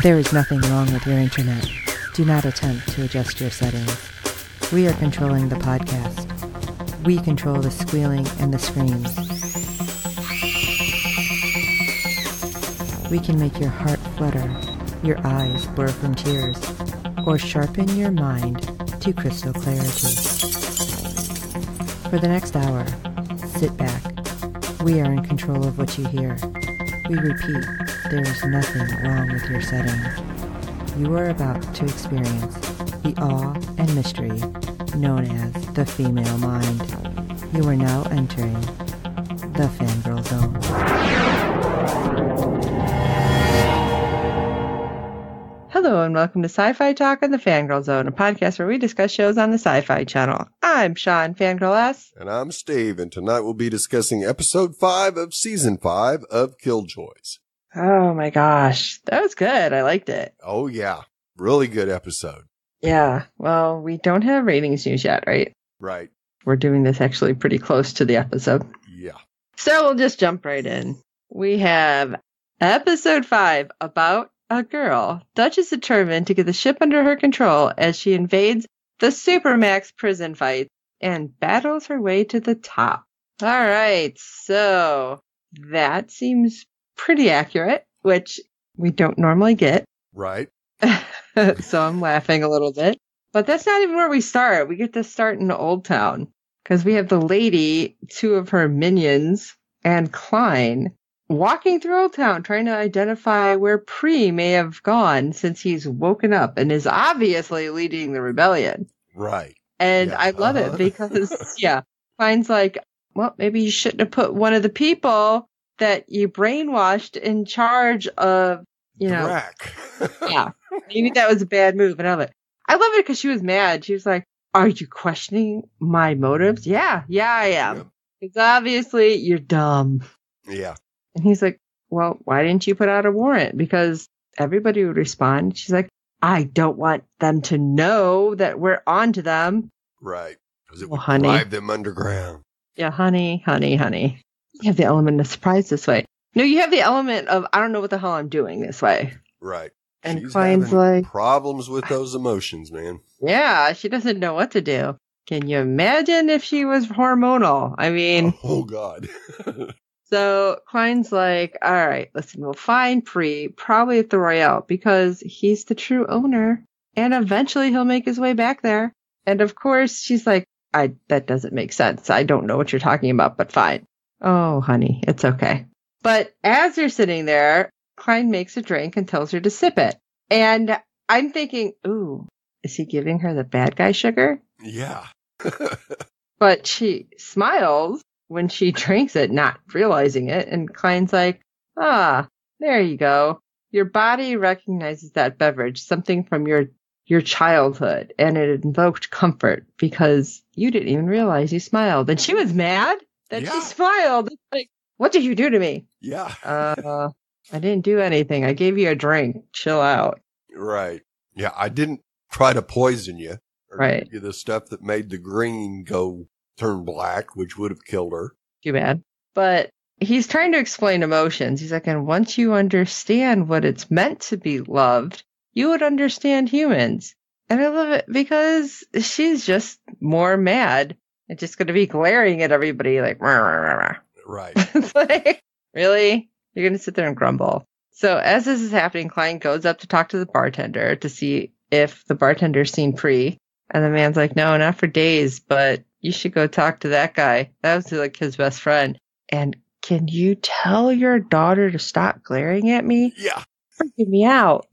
There is nothing wrong with your internet. Do not attempt to adjust your settings. We are controlling the podcast. We control the squealing and the screams. We can make your heart flutter, your eyes blur from tears, or sharpen your mind to crystal clarity. For the next hour, sit back. We are in control of what you hear. We repeat, there is nothing wrong with your settings. You are about to experience the awe and mystery known as the female mind. You are now entering the Fangirl Zone. Hello and welcome to SyFy Talk on the Fangirl Zone, a podcast where we discuss shows on the SyFy channel. I'm Sean, Fangirl S. And I'm Steve, and tonight we'll be discussing episode 5 of season 5 of Killjoys. Oh my gosh, that was good. I liked it. Oh yeah, really good episode. Yeah, well, we don't have ratings news yet, right? Right. We're doing this actually pretty close to the episode. Yeah. So we'll just jump right in. We have episode 5, About a Girl. Dutch is determined to get the ship under her control as she invades the Supermax prison fight and battles her way to the top. All right, so that seems pretty accurate, which we don't normally get. Right. So I'm laughing a little bit. But that's not even where we start. We get to start in Old Town because we have the lady, 2 of her minions, and Klein walking through Old Town trying to identify where Pre may have gone since he's woken up and is obviously leading the rebellion. Right. And yeah. I love it because, Klein's like, well, maybe you shouldn't have put one of the people that you brainwashed in charge of, Drac. Yeah. Maybe that was a bad move. And I love it because she was mad. She was like, are you questioning my motives? Yeah, I am. Because obviously you're dumb. Yeah. And he's like, well, why didn't you put out a warrant? Because everybody would respond. She's like, I don't want them to know that we're on to them. Right. Because it would drive them underground. Yeah, honey. You have the element of surprise this way. No, you have the element of, I don't know what the hell I'm doing this way. Right. And she's Klein's like, problems with those emotions, man. Yeah, she doesn't know what to do. Can you imagine if she was hormonal? I mean. Oh, God. So Klein's like, all right, listen, we'll find Pre probably at the Royale because he's the true owner. And eventually he'll make his way back there. And of course, she's like, that doesn't make sense. I don't know what you're talking about, but fine. Oh, honey, it's okay. But as they're sitting there, Klein makes a drink and tells her to sip it. And I'm thinking, ooh, is he giving her the bad guy sugar? Yeah. But she smiles when she drinks it, not realizing it. And Klein's like, there you go. Your body recognizes that beverage, something from your childhood. And it invoked comfort because you didn't even realize you smiled. And she was mad that she smiled. It's like, what did you do to me? Yeah. I didn't do anything. I gave you a drink. Chill out. Right. Yeah, I didn't try to poison you. Or give you the stuff that made the green turn black, which would have killed her. Too bad. But he's trying to explain emotions. He's like, and once you understand what it's meant to be loved, you would understand humans. And I love it because she's just more mad and just going to be glaring at everybody like, rah, rah, rah, rah. Right. It's like, really? You're going to sit there and grumble. So as this is happening, Klein goes up to talk to the bartender to see if the bartender's seen Pre. And the man's like, no, not for days, but you should go talk to that guy. That was like his best friend. And can you tell your daughter to stop glaring at me? Yeah. Freaking me out.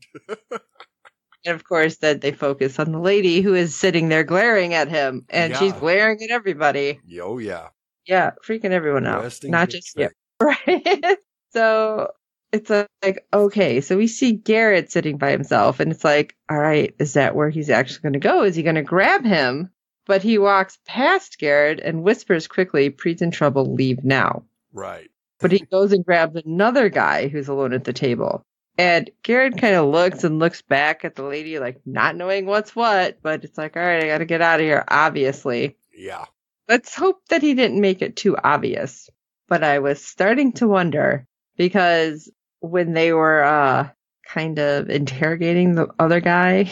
And of course, then they focus on the lady who is sitting there glaring at him. And she's glaring at everybody. Oh, yeah. Yeah, freaking everyone out. Not just you. Right? So it's like, okay, so we see Garrett sitting by himself. And it's like, all right, is that where he's actually going to go? Is he going to grab him? But he walks past Garrett and whispers quickly, Pre's in trouble, leave now. Right. But he goes and grabs another guy who's alone at the table. And Garrett kind of looks back at the lady, like not knowing what's what. But it's like, all right, I got to get out of here, obviously. Yeah. Let's hope that he didn't make it too obvious. But I was starting to wonder, because when they were kind of interrogating the other guy.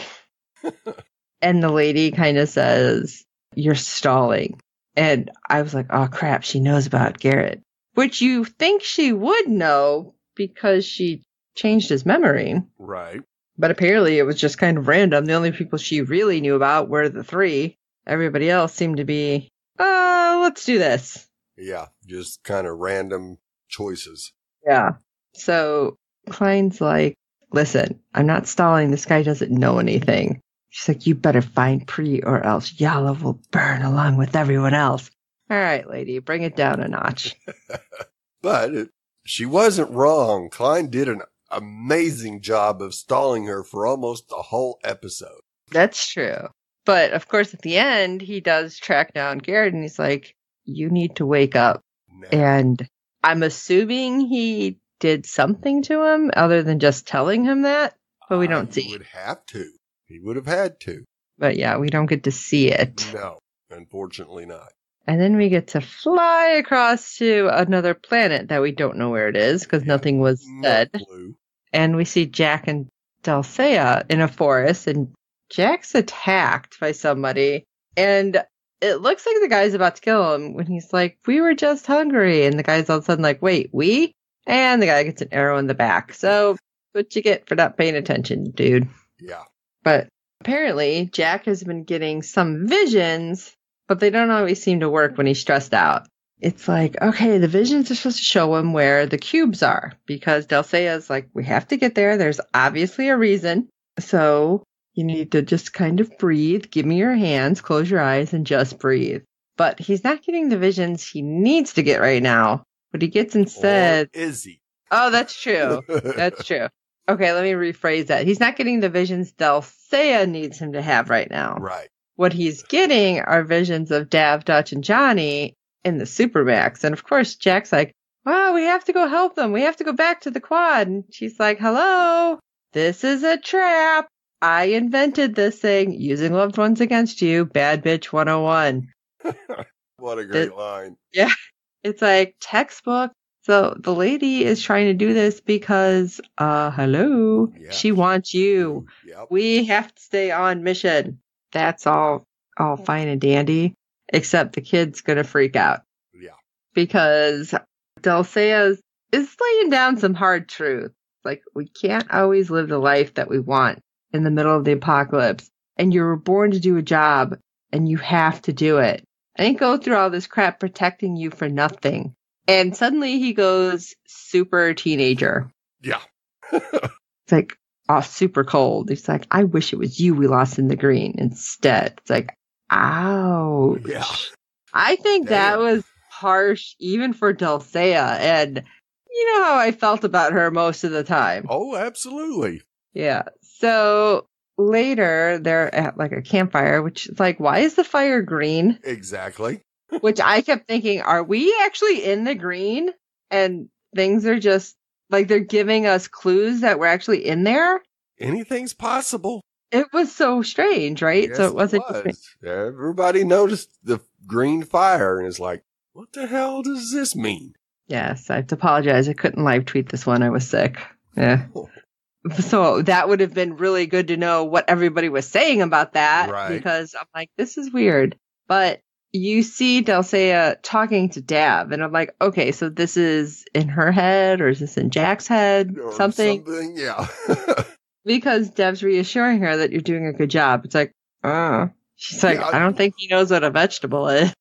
And the lady kind of says, "You're stalling." And I was like, oh crap, she knows about Garrett. Which you think she would know because she changed his memory. Right. But apparently it was just kind of random. The only people she really knew about were the three. Everybody else seemed to be, let's do this. Yeah, just kind of random choices. Yeah. So Klein's like, listen, I'm not stalling. This guy doesn't know anything. She's like, you better find Pri or else Yala will burn along with everyone else. All right, lady, bring it down a notch. But she wasn't wrong. Klein did an amazing job of stalling her for almost the whole episode. That's true. But, of course, at the end, he does track down Garrett, and he's like, you need to wake up. Now. And I'm assuming he did something to him other than just telling him that, but we don't see it. He would have to. He would have had to. But, yeah, we don't get to see it. No, unfortunately not. And then we get to fly across to another planet that we don't know where it is because nothing was said. Blue. And we see Jack and Dulcea in a forest, and Jack's attacked by somebody. And it looks like the guy's about to kill him when he's like, we were just hungry. And the guy's all of a sudden like, wait, we? And the guy gets an arrow in the back. So what you get for not paying attention, dude. Yeah. But apparently Jack has been getting some visions, but they don't always seem to work when he's stressed out. It's like, okay, the visions are supposed to show him where the cubes are because Dulcea's like, we have to get there. There's obviously a reason. So you need to just kind of breathe. Give me your hands, close your eyes, and just breathe. But he's not getting the visions he needs to get right now. What he gets instead... Or is he? Oh, that's true. That's true. Okay, let me rephrase that. He's not getting the visions Dulcea needs him to have right now. Right. What he's getting are visions of Dav, Dutch, and Johnny in the Supermax. And of course, Jack's like, wow, we have to go help them. We have to go back to the quad. And she's like, hello, this is a trap. I invented this thing using loved ones against you. Bad bitch 101. What a great line. Yeah. It's like textbook. So the lady is trying to do this because, hello, Yeah. She wants you. Yep. We have to stay on mission. That's all fine and dandy, except the kid's going to freak out. Yeah. Because Dulcea is laying down some hard truth. Like, we can't always live the life that we want in the middle of the apocalypse. And you were born to do a job, and you have to do it. I didn't go through all this crap protecting you for nothing. And suddenly he goes super teenager. Yeah. It's like, super cold. He's like, I wish it was you we lost in the green instead. It's like, ouch. Yeah. I think that was harsh even for Dulcea. And you know how I felt about her most of the time. Oh, absolutely. Yeah. So later they're at like a campfire, which is like, why is the fire green? Exactly. Which I kept thinking, are we actually in the green? And things are just like they're giving us clues that we're actually in there. Anything's possible. It was so strange, right? Yes, So it wasn't. Everybody noticed the green fire and is like, what the hell does this mean? Yes, I have to apologize. I couldn't live tweet this one. I was sick. Yeah. So that would have been really good to know what everybody was saying about that. Right. Because I'm like, this is weird. But you see Dulcea talking to Dav, and I'm like, okay, so this is in her head, or is this in Jack's head? Or something, yeah. Because Dav's reassuring her that you're doing a good job. It's like, she's like, I don't think he knows what a vegetable is.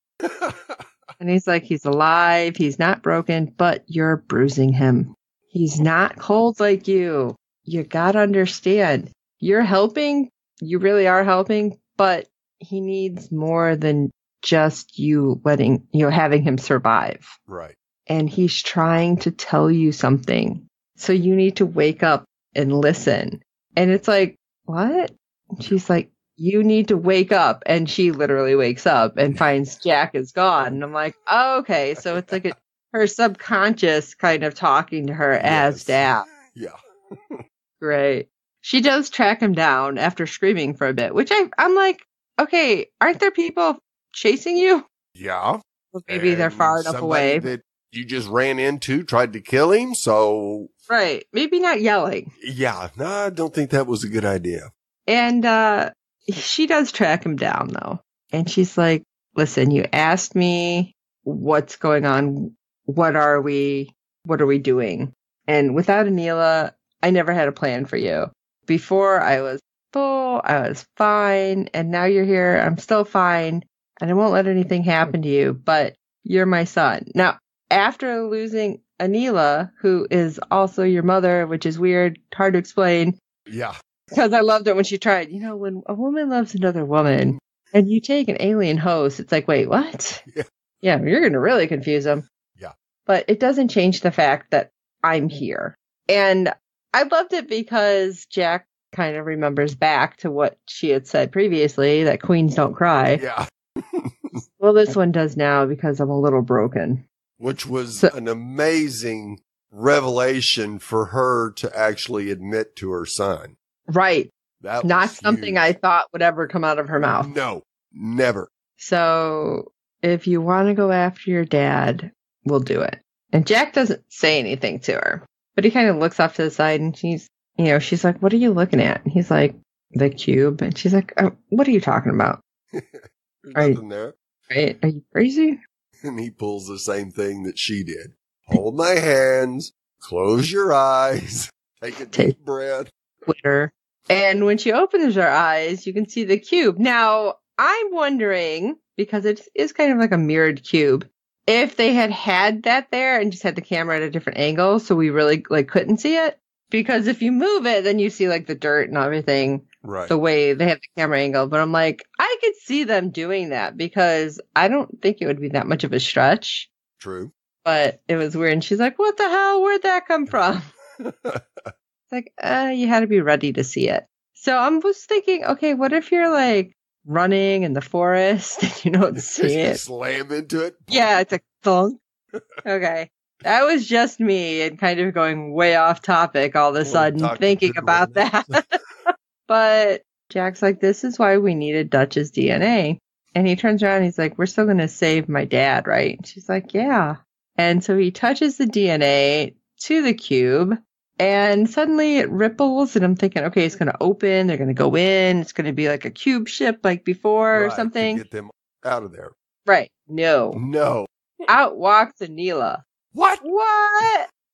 And he's like, he's alive, he's not broken, but you're bruising him. He's not cold like you. You gotta understand. You're helping, you really are helping, but he needs more than just you having him survive. Right. And he's trying to tell you something. So you need to wake up and listen. And it's like, what? And she's like, you need to wake up. And she literally wakes up and finds Jack is gone. And I'm like, oh, okay. So it's like her subconscious kind of talking to her as Dav. Yeah. Great. She does track him down after screaming for a bit, which I'm like, okay, aren't there people chasing you? Yeah. Well, maybe they're far enough away. That you just ran into, tried to kill him. So Right. Maybe not yelling. Yeah, no, I don't think that was a good idea. And she does track him down, though. And she's like, listen, you asked me what's going on. What are we doing? And without Anila, I never had a plan for you. Before I was full, I was fine. And now you're here. I'm still fine. And I won't let anything happen to you, but you're my son. Now, after losing Anila, who is also your mother, which is weird, hard to explain. Yeah. Because I loved it when she tried. You know, when a woman loves another woman and you take an alien host, it's like, wait, what? Yeah, you're going to really confuse them. Yeah. But it doesn't change the fact that I'm here. And I loved it because Jack kind of remembers back to what she had said previously, that queens don't cry. Yeah. Well, this one does now because I'm a little broken. Which was an amazing revelation for her to actually admit to her son. Right. That Not was something huge. I thought would ever come out of her mouth. No, never. So if you want to go after your dad, we'll do it. And Jack doesn't say anything to her, but he kind of looks off to the side and she's like, what are you looking at? And he's like, the cube. And she's like, what are you talking about? There's nothing there. Right? Are you crazy? And he pulls the same thing that she did. Hold my hands, close your eyes, take a deep breath. Twitter. And when she opens her eyes, you can see the cube. Now, I'm wondering, because it is kind of like a mirrored cube, if they had that there and just had the camera at a different angle, so we really couldn't see it. Because if you move it, then you see the dirt and everything, right, the way they have the camera angle. But I'm like, I could see them doing that because I don't think it would be that much of a stretch. True. But it was weird. And she's like, what the hell? Where'd that come from? It's like, you had to be ready to see it. So I was thinking, okay, what if you're running in the forest and you don't see it? Slam into it? Yeah, it's a thunk. Okay. That was just me and kind of going way off topic all of a sudden thinking about that. But Jack's like, this is why we needed Dutch's DNA. And he turns around and he's like, we're still going to save my dad, right? And she's like, yeah. And so he touches the DNA to the cube and suddenly it ripples. And I'm thinking, okay, it's going to open. They're going to go in. It's going to be like a cube ship like before or something. To get them out of there. Right. No. Out walks Anila. What?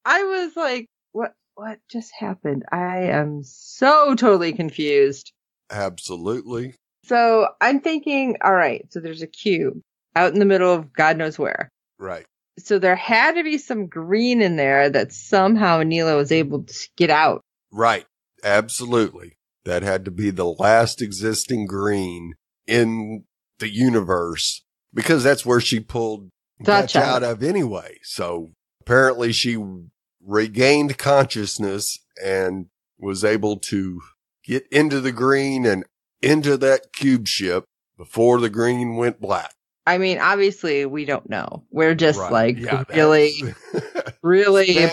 I was like, what just happened? I am so totally confused. Absolutely. So I'm thinking, all right, so there's a cube out in the middle of God knows where. Right. So there had to be some green in there that somehow Anila was able to get out. Right. Absolutely. That had to be the last existing green in the universe because that's where she pulled Dutch out of anyway. So apparently she regained consciousness and was able to get into the green and into that cube ship before the green went black. I mean, obviously we don't know. We're just really speculation.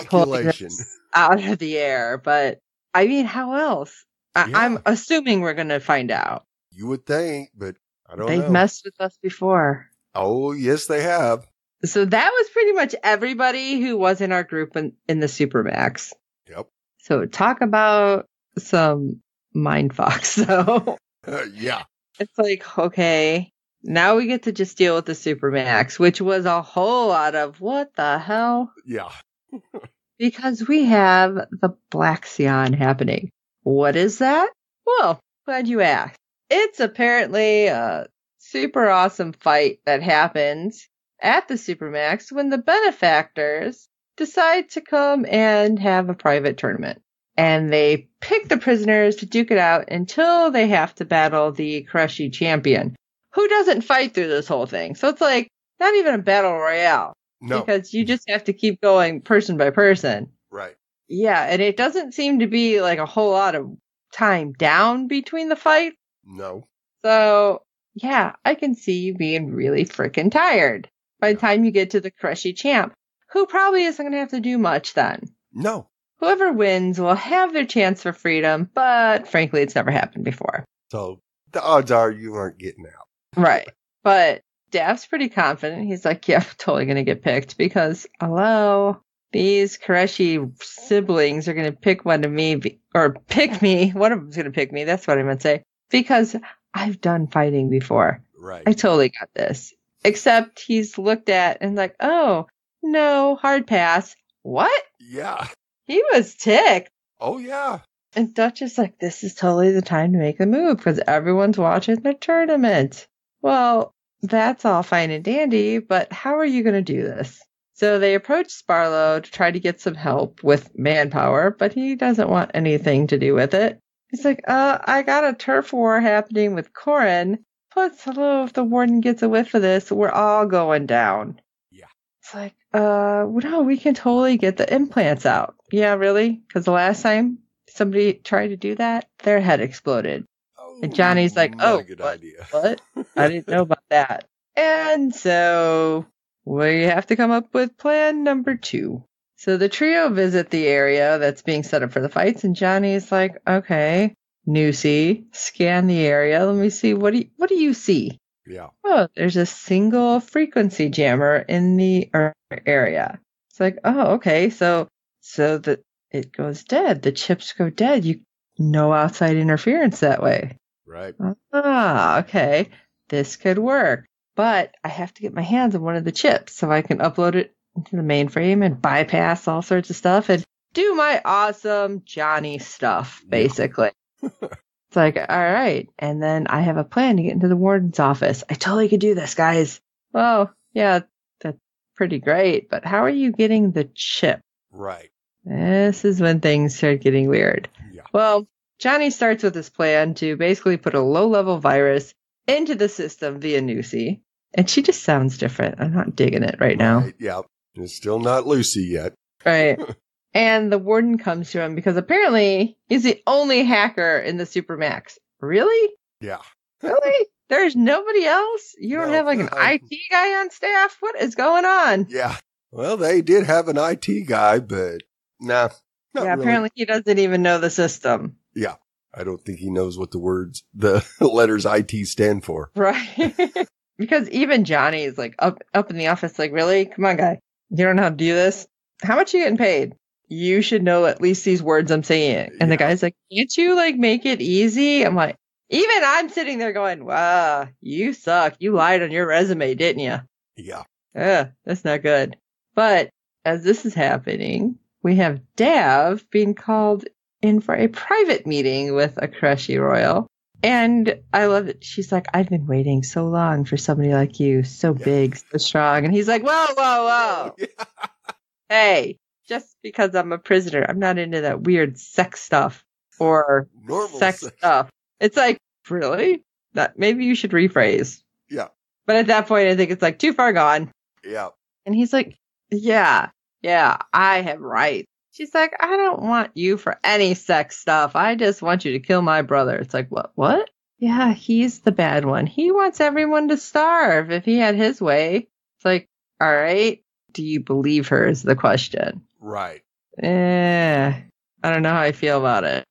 pulling this out of the air. But I mean, how else? I'm assuming we're going to find out. You would think, but I don't know. They've messed with us before. Oh, yes, they have. So that was pretty much everybody who was in our group in the Supermax. Yep. So talk about some mindfuck. So yeah. It's like, okay, now we get to just deal with the Supermax, which was a whole lot of what the hell? Yeah. Because we have the Black Sion happening. What is that? Well, glad you asked. It's apparently a super awesome fight that happens at the Supermax when the benefactors decide to come and have a private tournament. And they pick the prisoners to duke it out until they have to battle the Crushy champion, who doesn't fight through this whole thing. So it's like not even a battle royale. No. Because you just have to keep going person by person. Right. Yeah, and it doesn't seem to be like a whole lot of time down between the fights. No. So, yeah, I can see you being really freaking tired by the time you get to the Crushy champ, who probably isn't going to have to do much then. No. Whoever wins will have their chance for freedom, but frankly, it's never happened before. So the odds are you aren't getting out. Right. But Daph's pretty confident. He's like, yeah, I'm totally going to get picked because, hello, these Koreshi siblings are going to pick one of me, or pick me. One of them's going to pick me. That's what I meant to say. Because I've done fighting before. Right. I totally got this. Except he's looked at and like, oh, no, hard pass. What? Yeah. He was ticked. Oh, yeah. And Dutch is like, this is totally the time to make a move because everyone's watching the tournament. Well, that's all fine and dandy, but how are you going to do this? So they approach Sparlow to try to get some help with manpower, but he doesn't want anything to do with it. He's like, I got a turf war happening with Corin. Plus, hello, if the warden gets a whiff of this, we're all going down. Yeah. It's like, no, we can totally get the implants out. Yeah, really? Because the last time somebody tried to do that, their head exploded. Oh, and Johnny's like, good idea. What? I didn't know about that. And so we have to come up with plan number 2. So the trio visit the area that's being set up for the fights, and Johnny's like, okay, Newsy, scan the area. Let me see. What do you see? Yeah. Oh, there's a single frequency jammer in the area. It's like, oh, okay. So that it goes dead. The chips go dead. No outside interference that way. Right. Ah, okay. This could work. But I have to get my hands on one of the chips so I can upload it into the mainframe and bypass all sorts of stuff and do my awesome Johnny stuff, basically. Yeah. It's like, all right. And then I have a plan to get into the warden's office. I totally could do this, guys. Well, yeah, that's pretty great. But how are you getting the chip? Right. This is when things start getting weird. Yeah. Well, Johnny starts with his plan to basically put a low-level virus into the system via Nusi. And she just sounds different. I'm not digging it right now. Yeah. It's still not Lucy yet. Right. And the warden comes to him because apparently he's the only hacker in the Supermax. Really? Yeah. Really? There's nobody else? You don't have like an IT guy on staff? What is going on? Yeah. Well, they did have an IT guy, but nah. Not really. Apparently he doesn't even know the system. Yeah. I don't think he knows what the letters IT stand for. Right. Because even Johnny is like up in the office, like, really? Come on, guy. You don't know how to do this? How much are you getting paid? You should know at least these words I'm saying. And the guy's like, can't you like make it easy? I'm like, even I'm sitting there going, wow, you suck. You lied on your resume, didn't you? Yeah. That's not good. But as this is happening, we have Dav being called in for a private meeting with a Koreshi Royal. And I love it. She's like, I've been waiting so long for somebody like you, so big, so strong. And he's like, whoa. Hey, just because I'm a prisoner, I'm not into that weird sex stuff or normal sex stuff. It's like, really? That maybe you should rephrase. Yeah. But at that point, I think it's like too far gone. Yeah. And he's like, yeah, I have rights. She's like, I don't want you for any sex stuff. I just want you to kill my brother. It's like, what? Yeah, he's the bad one. He wants everyone to starve if he had his way. It's like, all right. Do you believe her is the question. Right. I don't know how I feel about it.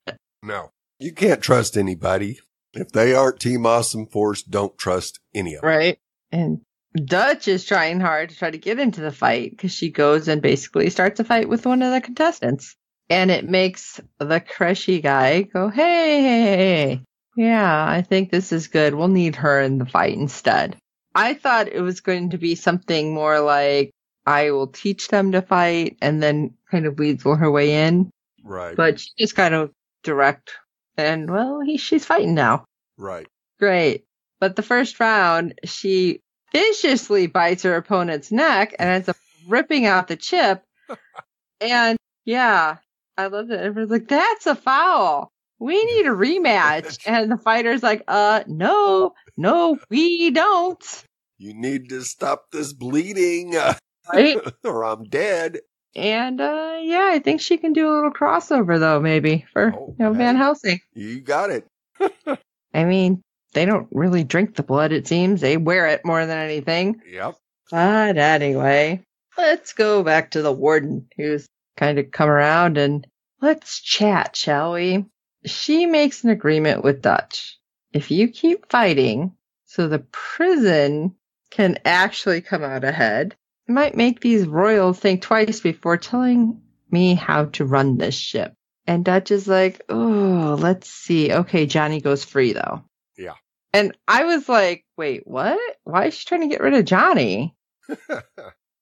No. You can't trust anybody. If they aren't Team Awesome Force, don't trust any of them. Right. And Dutch is trying hard to try to get into the fight because she goes and basically starts a fight with one of the contestants. And it makes the Koreshi guy go, hey. Yeah, I think this is good. We'll need her in the fight instead. I thought it was going to be something more like, I will teach them to fight and then kind of weasel her way in. Right. But she just kind of direct. And, well, she's fighting now. Right. Great. But the first round, she viciously bites her opponent's neck and ends up ripping out the chip. And yeah, I loved it. Everyone's like, that's a foul. We need a rematch. And the fighter's like, no, we don't. You need to stop this bleeding. Right? Or I'm dead. And I think she can do a little crossover though, maybe for Van Helsing. You got it. I mean, they don't really drink the blood, it seems. They wear it more than anything. Yep. But anyway, let's go back to the warden, who's kind of come around, and let's chat, shall we? She makes an agreement with Dutch. If you keep fighting, so the prison can actually come out ahead, might make these royals think twice before telling me how to run this ship. And Dutch is like, oh, let's see. Okay, Johnny goes free, though. Yeah. And I was like, wait, what? Why is she trying to get rid of Johnny?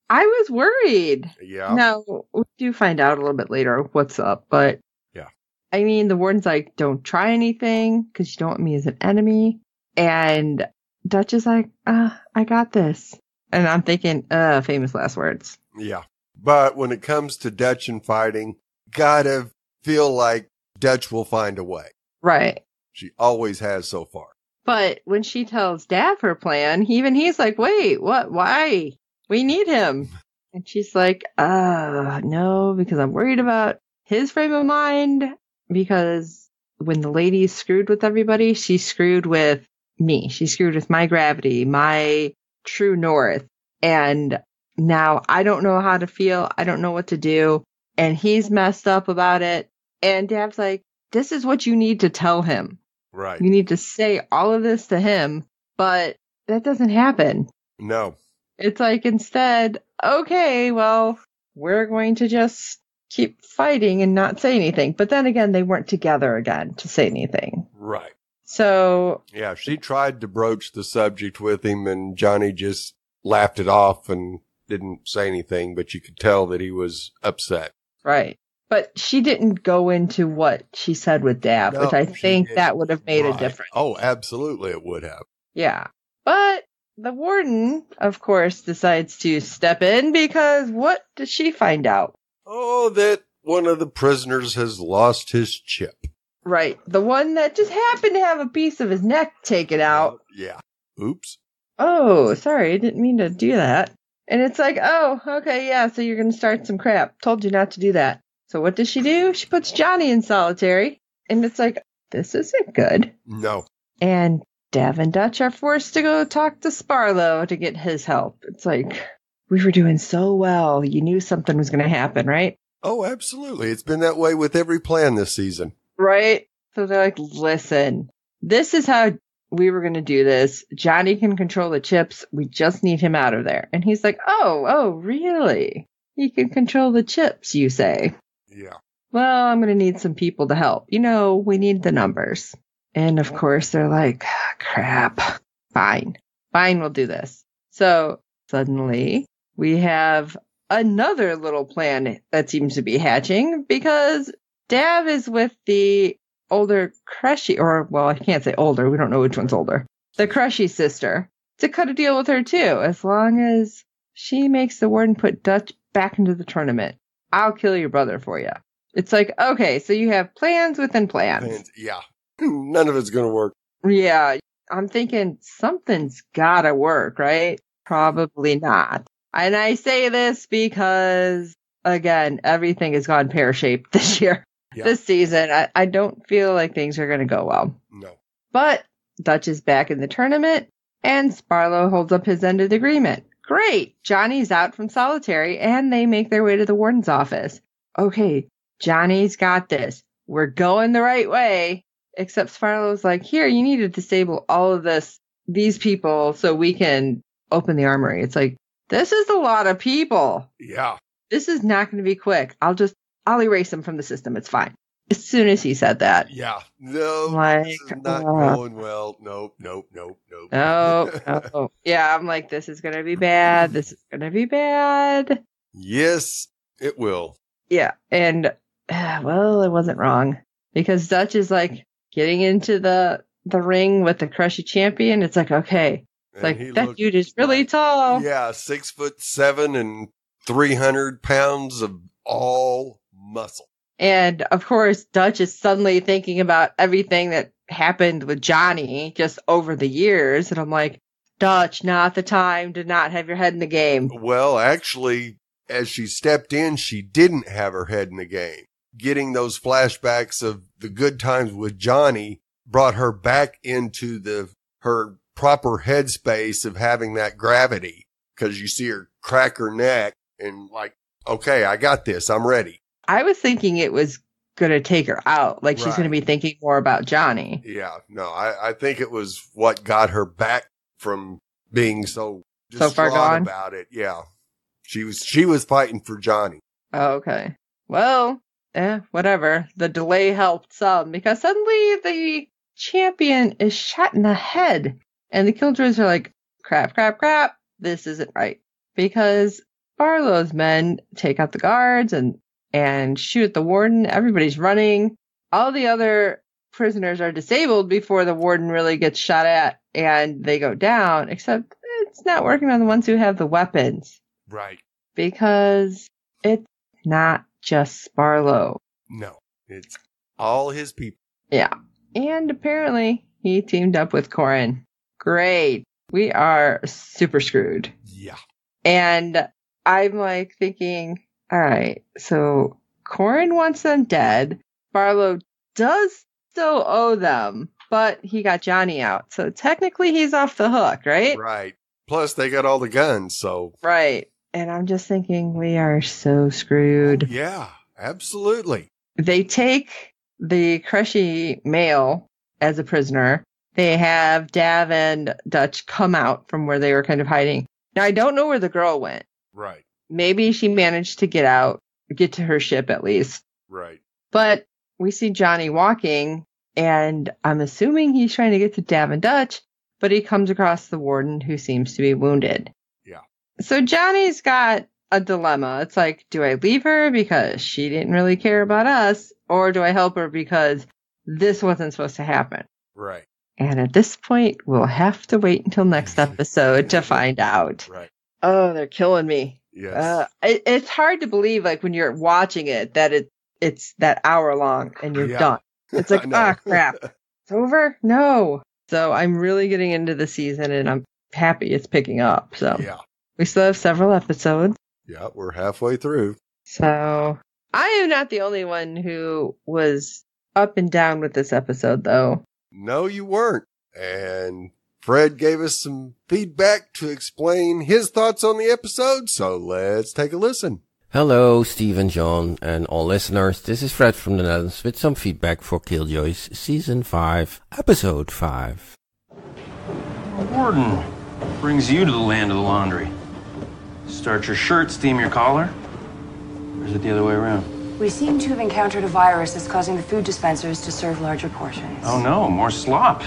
I was worried. Yeah. Now, we do find out a little bit later what's up, but yeah. I mean, the warden's like, don't try anything because you don't want me as an enemy. And Dutch is like, I got this. And I'm thinking, famous last words. Yeah. But when it comes to Dutch and fighting, gotta feel like Dutch will find a way. Right. She always has so far. But when she tells Dav her plan, he's like, wait, what? Why? We need him. And she's like, no, because I'm worried about his frame of mind. Because when the lady screwed with everybody, she screwed with me. She screwed with my gravity, my true north. And now I don't know how to feel. I don't know what to do. And he's messed up about it. And Dav's like, this is what you need to tell him. Right. You need to say all of this to him. But that doesn't happen. No. It's like, instead, okay, well, we're going to just keep fighting and not say anything. But then again, they weren't together again to say anything. Right. So. Yeah, she tried to broach the subject with him, and Johnny just laughed it off and didn't say anything, but you could tell that he was upset. Right. But she didn't go into what she said with Dav, which I think that would have made a difference. Oh, absolutely it would have. Yeah. But the warden, of course, decides to step in because what does she find out? Oh, that one of the prisoners has lost his chip. Right. The one that just happened to have a piece of his neck taken out. Yeah. Oops. Oh, sorry. I didn't mean to do that. And it's like, oh, okay, yeah, so you're going to start some crap. Told you not to do that. So what does she do? She puts Johnny in solitary. And it's like, this isn't good. No. And Dav and Dutch are forced to go talk to Sparlow to get his help. It's like, we were doing so well. You knew something was going to happen, right? Oh, absolutely. It's been that way with every plan this season. Right? So they're like, listen, this is how we were going to do this. Johnny can control the chips. We just need him out of there. And he's like, oh, really? He can control the chips, you say? Yeah. Well, I'm going to need some people to help. We need the numbers. And of course, they're like, crap. Fine, we'll do this. So suddenly we have another little plan that seems to be hatching because Dav is with the older Crushy, or, well, I can't say older. We don't know which one's older. The Crushy sister to cut a deal with her too, as long as she makes the warden put Dutch back into the tournament. I'll kill your brother for you. It's like, okay, so you have plans within plans. Yeah. None of it's going to work. Yeah. I'm thinking something's got to work, right? Probably not. And I say this because, again, everything has gone pear-shaped this year, this season. I don't feel like things are going to go well. No. But Dutch is back in the tournament, and Sparlow holds up his end of the agreement. Great. Johnny's out from solitary, and they make their way to the warden's office. Okay, Johnny's got this. We're going the right way. Except Sparlow's like, here, you need to disable all of these people so we can open the armory. It's like, this is a lot of people. Yeah. This is not going to be quick. I'll erase them from the system. It's fine. As soon as he said that. Yeah. No, this is not going well. Nope. No. Yeah, I'm like, this is going to be bad. This is going to be bad. Yes, it will. Yeah. And, well, it wasn't wrong. Because Dutch is like getting into the ring with the Crushy champion. It's like, okay. It's like, that dude is really tall. Yeah, 6'7" and 300 pounds of all muscle. And of course, Dutch is suddenly thinking about everything that happened with Johnny just over the years. And I'm like, Dutch, not the time to not have your head in the game. Well, actually, as she stepped in, she didn't have her head in the game. Getting those flashbacks of the good times with Johnny brought her back into her proper headspace of having that gravity, because you see her crack her neck and like, okay, I got this. I'm ready. I was thinking it was going to take her out. Like she's going to be thinking more about Johnny. Yeah, no, I think it was what got her back from being so far gone about it. Yeah. She was fighting for Johnny. Oh, okay. Well, whatever. The delay helped some because suddenly the champion is shot in the head. And the Killjoys are like, crap. This isn't right. Because Barlow's men take out the guards and shoot at the warden. Everybody's running. All the other prisoners are disabled before the warden really gets shot at and they go down, except it's not working on the ones who have the weapons. Right. Because it's not just Barlow. No, it's all his people. Yeah. And apparently he teamed up with Corin. Great. We are super screwed. Yeah. And I'm like thinking, all right, so Corin wants them dead. Barlow does still owe them, but he got Johnny out. So technically he's off the hook, right? Right. Plus they got all the guns, so. Right. And I'm just thinking we are so screwed. Yeah, absolutely. They take the Crushy male as a prisoner. They have Dav and Dutch come out from where they were kind of hiding. Now, I don't know where the girl went. Right. Maybe she managed to get out, get to her ship at least. Right. But we see Johnny walking, and I'm assuming he's trying to get to Dav and Dutch, but he comes across the warden who seems to be wounded. Yeah. So Johnny's got a dilemma. It's like, do I leave her because she didn't really care about us, or do I help her because this wasn't supposed to happen? Right. And at this point, we'll have to wait until next episode to find out. Right. Oh, they're killing me. Yes. It's hard to believe, like, when you're watching it, that it's that hour long and you're done. It's like, crap. It's over? No. So I'm really getting into the season, and I'm happy it's picking up. So yeah. We still have several episodes. Yeah, we're halfway through. So I am not the only one who was up and down with this episode, though. No, you weren't. And Fred gave us some feedback to explain his thoughts on the episode, so let's take a listen. Hello, Steve and John, and all listeners. This is Fred from the Netherlands with some feedback for Killjoys Season 5, Episode 5. Warden brings you to the land of the laundry. Start your shirt, steam your collar? Or is it the other way around? We seem to have encountered a virus that's causing the food dispensers to serve larger portions. Oh no, more slop.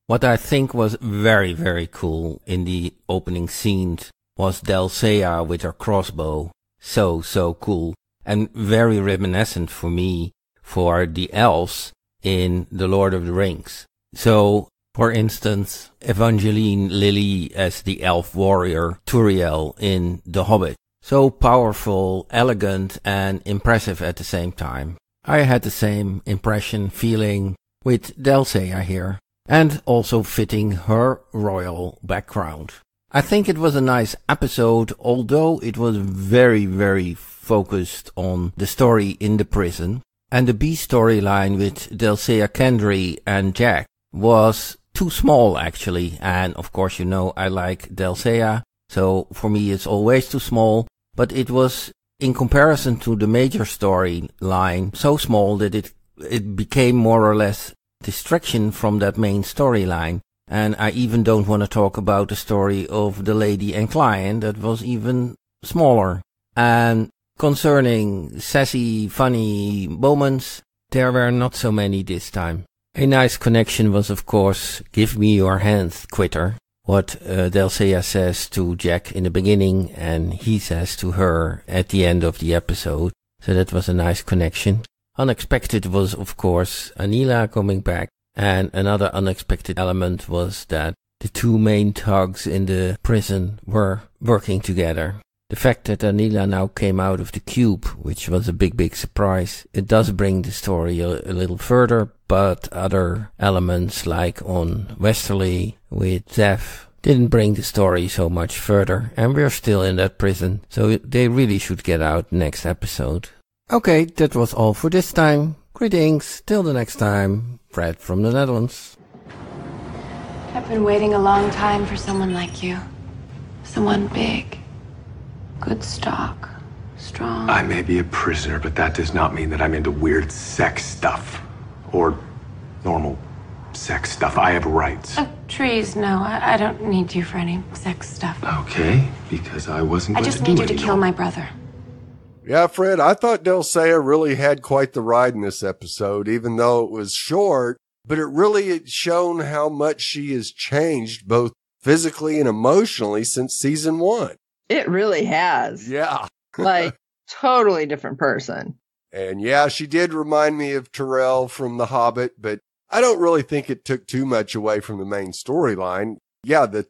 What I think was very, very cool in the opening scene was Dulcea with her crossbow. So cool. And very reminiscent for me for the elves in The Lord of the Rings. So, for instance, Evangeline Lilly as the elf warrior Turiel in The Hobbit. So powerful, elegant, and impressive at the same time. I had the same impression, feeling with Dulcea here, and also fitting her royal background. I think it was a nice episode, although it was very, very focused on the story in the prison. And the B storyline with Dulcea Kendry and Jack was too small, actually. And of course, you know, I like Dulcea, so for me it's always too small. But it was, in comparison to the major storyline, so small that it became more or less distraction from that main storyline. And I even don't want to talk about the story of the lady and client that was even smaller. And concerning sassy, funny moments, there were not so many this time. A nice connection was, of course, give me your hand, quitter. What Dulcea says to Jack in the beginning, and he says to her at the end of the episode. So that was a nice connection. Unexpected was, of course, Anila coming back. And another unexpected element was that the two main thugs in the prison were working together. The fact that Anila now came out of the cube, which was a big surprise, it does bring the story a little further, but other elements like on Westerly with Zeph didn't bring the story so much further, and we're still in that prison, so they really should get out next episode. Okay, that was all for this time. Greetings, till the next time. Fred from the Netherlands. I've been waiting a long time for someone like you. Someone big. Good stock. Strong. I may be a prisoner, but that does not mean that I'm into weird sex stuff. Or normal sex stuff. I have rights. Oh, trees, no. I don't need you for any sex stuff. Okay, because I wasn't I going just to do need you it. to kill my brother. Yeah, Fred, I thought Dulcea really had quite the ride in this episode, even though it was short, but it really had shown how much she has changed both physically and emotionally since season 1. It really has. Yeah. Like, totally different person. And yeah, she did remind me of Tyrell from The Hobbit, but I don't really think it took too much away from the main storyline. Yeah, the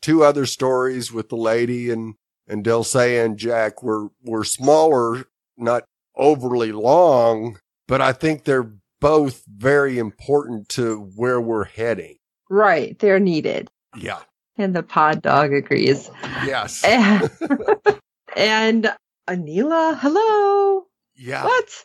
two other stories with the lady and Dulcea and Jack were smaller, not overly long, but I think they're both very important to where we're heading. Right. They're needed. Yeah. And the pod dog agrees. Yes. And Anila, hello. Yeah. What?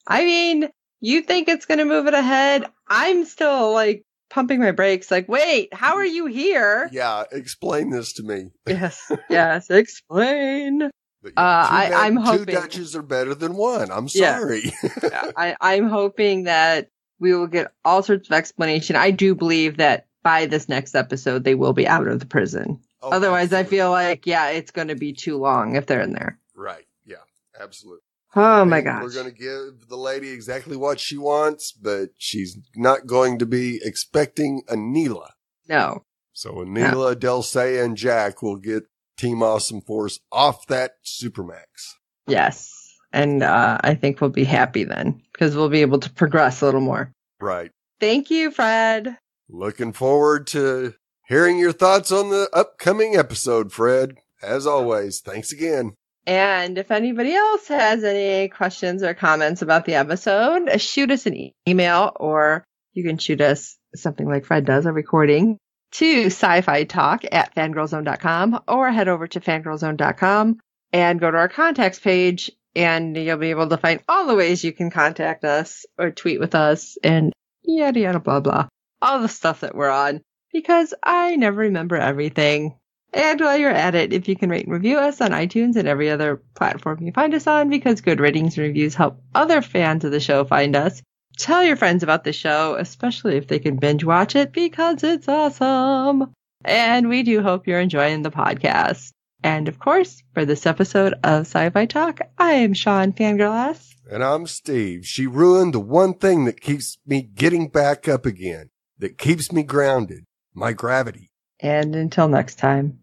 I mean, you think it's going to move it ahead. I'm still like pumping my brakes. Like, wait, how are you here? Yeah. Explain this to me. Yes. Explain. But yeah, I'm hoping 2 Dutches are better than 1. I'm sorry. Yeah, I'm hoping that we will get all sorts of explanation. I do believe that by this next episode, they will be out of the prison. Oh, Otherwise, absolutely. I feel like, it's going to be too long if they're in there. Right. Yeah. Absolutely. Oh my gosh. We're going to give the lady exactly what she wants, but she's not going to be expecting Anila. No. So Anila, Dulcea, and Jack will get Team Awesome Force off that Supermax. Yes. And I think we'll be happy then because we'll be able to progress a little more. Right. Thank you, Fred. Looking forward to hearing your thoughts on the upcoming episode, Fred. As always, thanks again. And if anybody else has any questions or comments about the episode, shoot us an email, or you can shoot us something like Fred does, a recording, to SyFyTalk@fangirlzone.com, or head over to fangirlzone.com and go to our contacts page, and you'll be able to find all the ways you can contact us or tweet with us and yada yada blah blah. All the stuff that we're on, because I never remember everything. And while you're at it, if you can rate and review us on iTunes and every other platform you find us on, because good ratings and reviews help other fans of the show find us. Tell your friends about the show, especially if they can binge watch it, because it's awesome. And we do hope you're enjoying the podcast. And of course, for this episode of SyFy Talk, I am Sean Fangirl S. And I'm Steve. She ruined the one thing that keeps me getting back up again, that keeps me grounded, my gravity. And until next time.